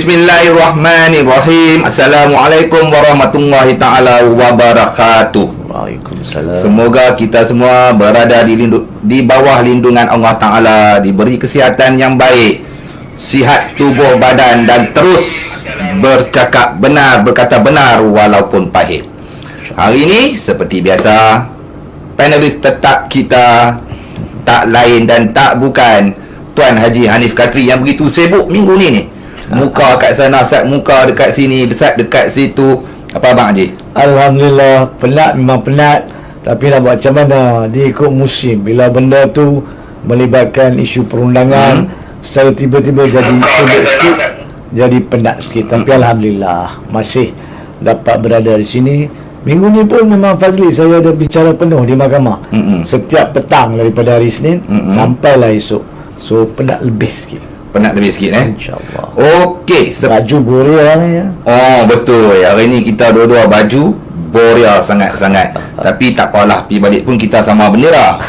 Bismillahirrahmanirrahim. Assalamualaikum warahmatullahi ta'ala wabarakatuh. Waalaikumsalam. Semoga kita semua berada di bawah lindungan Allah Ta'ala, diberi kesihatan yang baik, sihat tubuh badan, dan terus bercakap benar, berkata benar walaupun pahit. Hari ini seperti biasa, panelis tetap kita tak lain dan tak bukan Tuan Haji Hanif Katri yang begitu sibuk minggu ni. Muka kat sana, sat muka dekat sini, dekat situ. Apa Abang Haji? Alhamdulillah, penat memang penat. Tapi nak buat macam mana? Dia ikut musim. Bila benda tu melibatkan isu perundangan, secara tiba-tiba jadi sikit, jadi penat sikit. Tapi Alhamdulillah, masih dapat berada di sini. Minggu ni pun memang Fazli, saya ada bicara penuh di mahkamah. Setiap petang daripada hari Isnin sampailah esok. So penat lebih sikit. Penat lebih sikit InsyaAllah. Okey, baju boria ni ya. Oh betul. Hari ni kita dua-dua baju boria sangat-sangat. Tapi tak apalah, pergi balik pun kita sama bendera.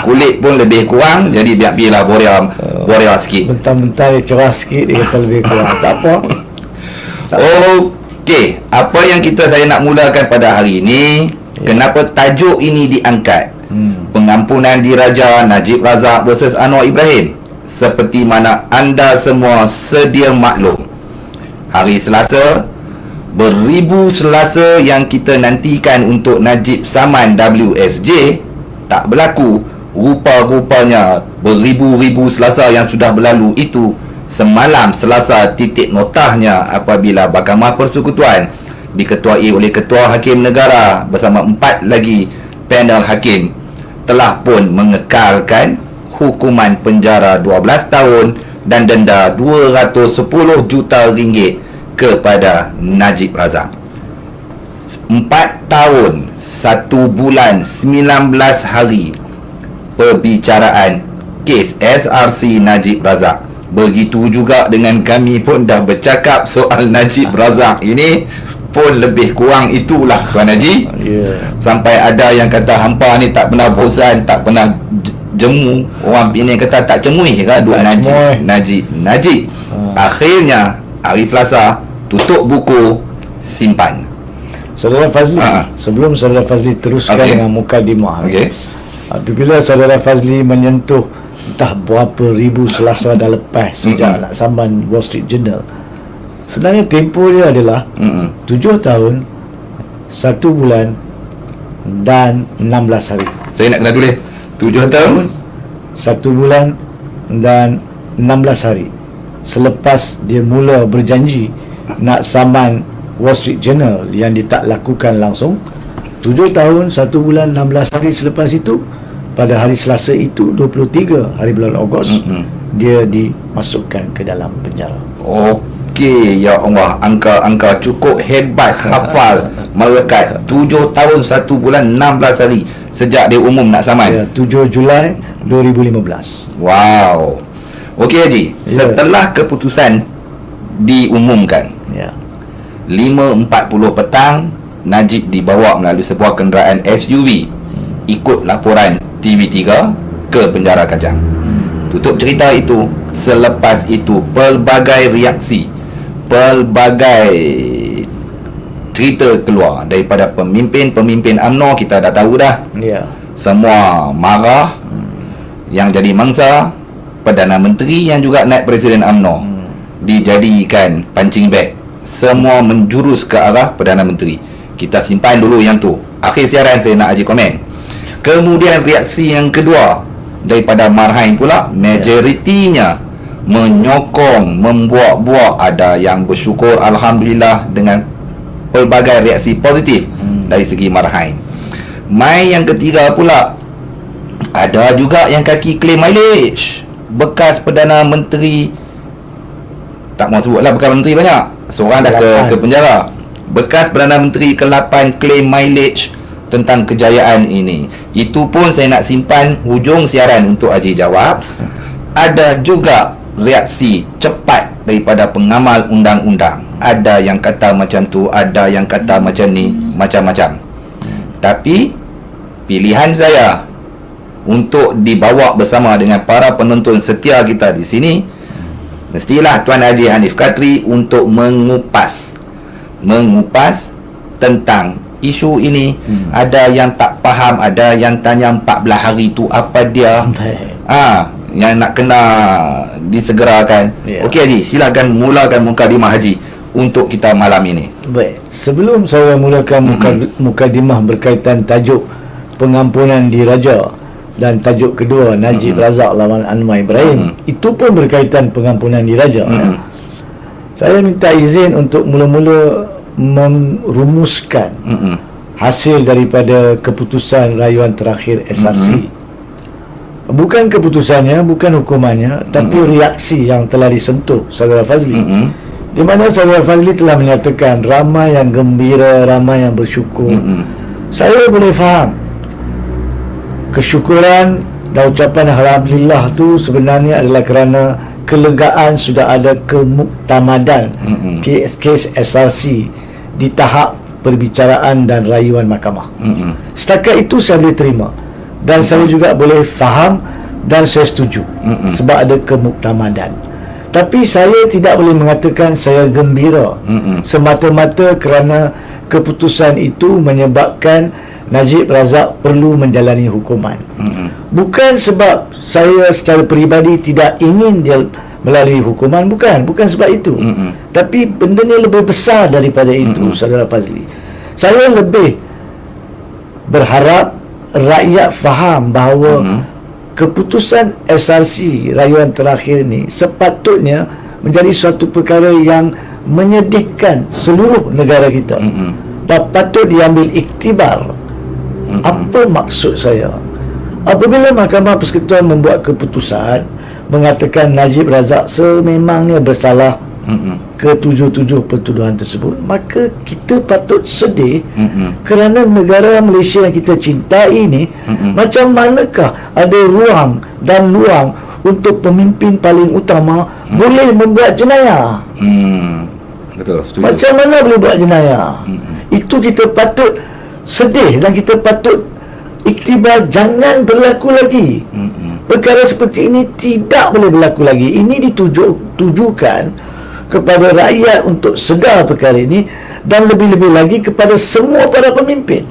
Kulit pun lebih kurang, jadi biar pergilah boria sikit. Bentar-bentar dia cerah sikit, dia kata lebih kurang. Tak apa. Okey, apa yang saya nak mulakan pada hari ini, kenapa tajuk ini diangkat? Pengampunan diraja Najib Razak versus Anwar Ibrahim. Seperti mana anda semua sedia maklum, hari Selasa, beribu Selasa yang kita nantikan untuk Najib saman WSJ tak berlaku. Rupa-rupanya beribu-ribu Selasa yang sudah berlalu itu semalam Selasa titik notahnya apabila Mahkamah Persekutuan diketuai oleh Ketua Hakim Negara bersama 4 lagi panel hakim telah pun mengekalkan hukuman penjara 12 tahun dan denda 210 juta ringgit kepada Najib Razak. 4 tahun 1 bulan 19 hari perbicaraan kes SRC Najib Razak. Begitu juga dengan kami pun dah bercakap soal Najib Razak ini pun lebih kurang itulah Tuan Haji. Sampai ada yang kata hampa ni tak pernah bosan, tak pernah jemu. Orang Penang kata tak cemui ke duk Najib. Akhirnya hari Selasa tutup buku, simpan. Saudara Fazli, sebelum Saudara Fazli teruskan dengan mukadimah, apabila Saudara Fazli menyentuh entah berapa ribu Selasa dah lepas sejak nak samban Wall Street Journal, sebenarnya tempoh dia adalah 7 tahun 1 bulan dan 16 hari. Saya nak kena tulis 7 tahun 1 bulan dan 16 hari selepas dia mula berjanji nak saman Wall Street Journal yang dia tak lakukan langsung. 7 tahun 1 bulan 16 hari selepas itu, pada hari Selasa itu 23 hari bulan Ogos, dia dimasukkan ke dalam penjara. Okey, ya Allah, angka-angka cukup hebat, hafal, melekat. 7 tahun 1 bulan 16 hari sejak dia umum nak saman. 7 Julai 2015. Wow. Okey Haji, setelah keputusan diumumkan, 5.40 petang, Najib dibawa melalui sebuah kenderaan SUV ikut laporan TV3 ke penjara Kajang. Tutup cerita itu. Selepas itu pelbagai reaksi, pelbagai cerita keluar daripada pemimpin-pemimpin UMNO. Kita dah tahu dah, semua marah. Yang jadi mangsa Perdana Menteri yang juga naib Presiden UMNO dijadikan pancing bag. Semua menjurus ke arah Perdana Menteri. Kita simpan dulu yang tu, akhir siaran saya nak Haji komen. Kemudian reaksi yang kedua daripada Marhain pula, majoritinya menyokong, membuak-buak. Ada yang bersyukur, Alhamdulillah, dengan pelbagai reaksi positif dari segi Marhain. Mai yang ketiga pula, ada juga yang kaki claim mileage. Bekas Perdana Menteri, tak mau sebutlah bekas menteri banyak, seorang dah ke penjara. Bekas Perdana Menteri ke-8 claim mileage tentang kejayaan ini. Itu pun saya nak simpan hujung siaran untuk Haji jawab. Ada juga reaksi cepat daripada pengamal undang-undang. Ada yang kata macam tu, ada yang kata macam ni, macam-macam. Tapi pilihan saya untuk dibawa bersama dengan para penonton setia kita di sini, mestilah Tuan Haji Hanif Katri untuk mengupas tentang isu ini. Ada yang tak faham, ada yang tanya 14 hari tu apa dia. Yang nak kena disegerakan. Okey Haji, silakan mulakan mukadimah Haji untuk kita malam ini. Baik, sebelum saya mulakan mukadimah berkaitan tajuk pengampunan diraja dan tajuk kedua Najib Razak lawan Anwar Ibrahim, itu pun berkaitan pengampunan diraja. Saya minta izin untuk mula-mula merumuskan hasil daripada keputusan rayuan terakhir SRC. Bukan keputusannya, bukan hukumannya, tapi reaksi yang telah disentuh Saudara Fazli, di mana Saudara Fazli telah menyatakan ramai yang gembira, ramai yang bersyukur. Saya boleh faham kesyukuran dan ucapan Alhamdulillah tu sebenarnya adalah kerana kelegaan sudah ada kemuktamadan kes SRC di tahap perbicaraan dan rayuan mahkamah. Setakat itu saya boleh terima, dan saya juga boleh faham dan saya setuju sebab ada kemuktamadan. Tapi saya tidak boleh mengatakan saya gembira semata-mata kerana keputusan itu menyebabkan Najib Razak perlu menjalani hukuman. Bukan sebab saya secara peribadi tidak ingin dia melalui hukuman, bukan sebab itu. Tapi benda ni lebih besar daripada itu, Saudara Fazli. Saya lebih berharap rakyat faham bahawa keputusan SRC rayuan terakhir ni sepatutnya menjadi suatu perkara yang menyedihkan seluruh negara kita. Dan patut diambil iktibar. Apa maksud saya? Apabila Mahkamah Persekutuan membuat keputusan mengatakan Najib Razak sememangnya bersalah ke-77 pertuduhan tersebut, maka kita patut sedih kerana negara Malaysia yang kita cintai ini, macam manakah ada ruang dan luang untuk pemimpin paling utama boleh membuat jenayah. Betul, setuju. Macam mana boleh buat jenayah? Itu kita patut sedih dan kita patut iktibar, jangan berlaku lagi. Perkara seperti ini tidak boleh berlaku lagi. Ini ditujukan kepada rakyat untuk sedar perkara ini, dan lebih-lebih lagi kepada semua para pemimpin,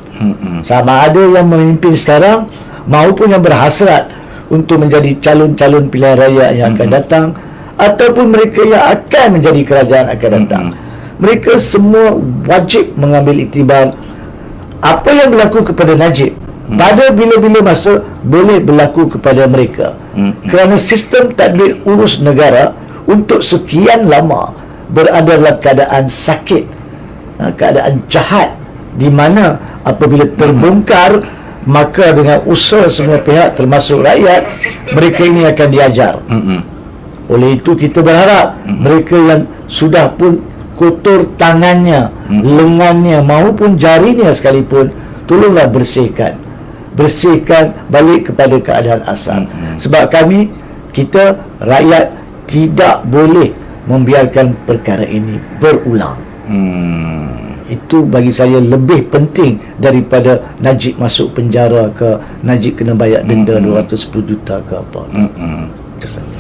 sama ada yang memimpin sekarang maupun yang berhasrat untuk menjadi calon-calon pilihan raya yang akan datang, ataupun mereka yang akan menjadi kerajaan akan datang. Mereka semua wajib mengambil iktibar apa yang berlaku kepada Najib pada bila-bila masa boleh berlaku kepada mereka. Kerana sistem tadbir urus negara untuk sekian lama berada dalam keadaan sakit, keadaan jahat, di mana apabila terbongkar, maka dengan usaha semua pihak termasuk rakyat, mereka ini akan diajar. Oleh itu kita berharap mereka yang sudah pun kotor tangannya, lengannya maupun jarinya sekalipun, tolonglah bersihkan balik kepada keadaan asal. Sebab kita rakyat tidak boleh membiarkan perkara ini berulang. Itu bagi saya lebih penting daripada Najib masuk penjara ke, Najib kena bayar denda 210 juta ke apa. Itu saja.